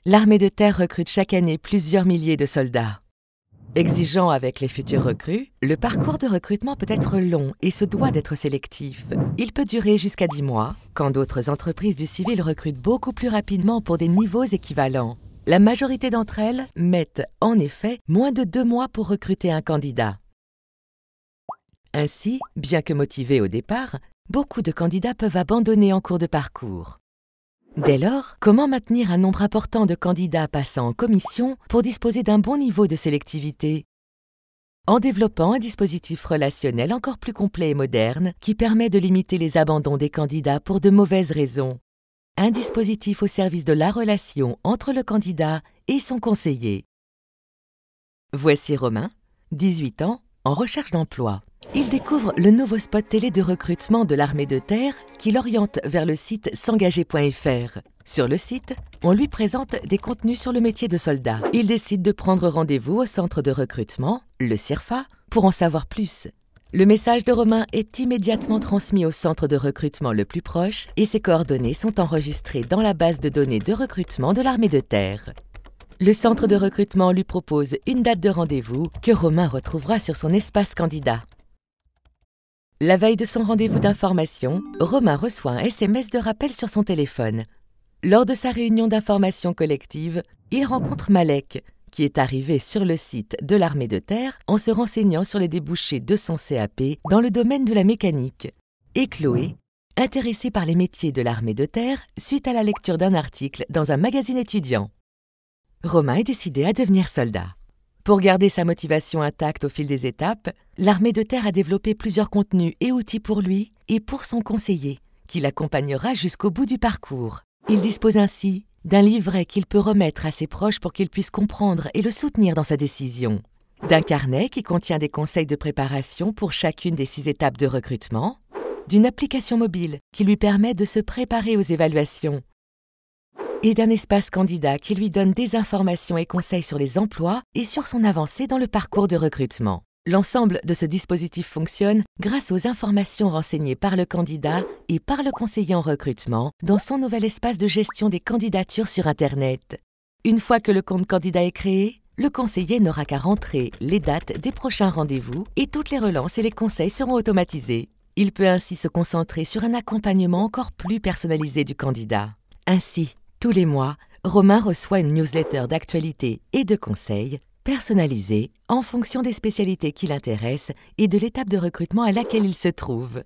L'armée de terre recrute chaque année plusieurs milliers de soldats. Exigeant avec les futurs recrues, le parcours de recrutement peut être long et se doit d'être sélectif. Il peut durer jusqu'à 10 mois, quand d'autres entreprises du civil recrutent beaucoup plus rapidement pour des niveaux équivalents. La majorité d'entre elles mettent, en effet, moins de 2 mois pour recruter un candidat. Ainsi, bien que motivés au départ, beaucoup de candidats peuvent abandonner en cours de parcours. Dès lors, comment maintenir un nombre important de candidats passant en commission pour disposer d'un bon niveau de sélectivité? En développant un dispositif relationnel encore plus complet et moderne qui permet de limiter les abandons des candidats pour de mauvaises raisons. Un dispositif au service de la relation entre le candidat et son conseiller. Voici Romain, 18 ans, en recherche d'emploi. Il découvre le nouveau spot télé de recrutement de l'armée de terre qui l'oriente vers le site s'engager.fr. Sur le site, on lui présente des contenus sur le métier de soldat. Il décide de prendre rendez-vous au centre de recrutement, le CIRFA, pour en savoir plus. Le message de Romain est immédiatement transmis au centre de recrutement le plus proche et ses coordonnées sont enregistrées dans la base de données de recrutement de l'armée de terre. Le centre de recrutement lui propose une date de rendez-vous que Romain retrouvera sur son espace candidat. La veille de son rendez-vous d'information, Romain reçoit un SMS de rappel sur son téléphone. Lors de sa réunion d'information collective, il rencontre Malek, qui est arrivé sur le site de l'armée de terre en se renseignant sur les débouchés de son CAP dans le domaine de la mécanique, et Chloé, intéressée par les métiers de l'armée de terre suite à la lecture d'un article dans un magazine étudiant. Romain est décidé à devenir soldat. Pour garder sa motivation intacte au fil des étapes, l'armée de terre a développé plusieurs contenus et outils pour lui et pour son conseiller, qui l'accompagnera jusqu'au bout du parcours. Il dispose ainsi d'un livret qu'il peut remettre à ses proches pour qu'ils puissent comprendre et le soutenir dans sa décision, d'un carnet qui contient des conseils de préparation pour chacune des 6 étapes de recrutement, d'une application mobile qui lui permet de se préparer aux évaluations, et d'un espace candidat qui lui donne des informations et conseils sur les emplois et sur son avancée dans le parcours de recrutement. L'ensemble de ce dispositif fonctionne grâce aux informations renseignées par le candidat et par le conseiller en recrutement dans son nouvel espace de gestion des candidatures sur Internet. Une fois que le compte candidat est créé, le conseiller n'aura qu'à rentrer les dates des prochains rendez-vous et toutes les relances et les conseils seront automatisés. Il peut ainsi se concentrer sur un accompagnement encore plus personnalisé du candidat. Ainsi, tous les mois, Romain reçoit une newsletter d'actualité et de conseils personnalisée en fonction des spécialités qui l'intéressent et de l'étape de recrutement à laquelle il se trouve.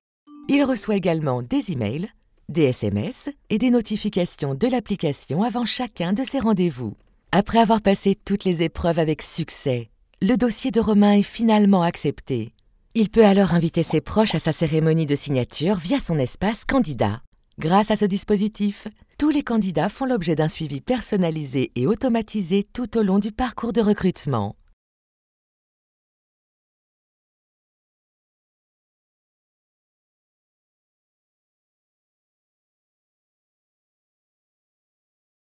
Il reçoit également des emails, des SMS et des notifications de l'application avant chacun de ses rendez-vous. Après avoir passé toutes les épreuves avec succès, le dossier de Romain est finalement accepté. Il peut alors inviter ses proches à sa cérémonie de signature via son espace candidat. Grâce à ce dispositif, tous les candidats font l'objet d'un suivi personnalisé et automatisé tout au long du parcours de recrutement.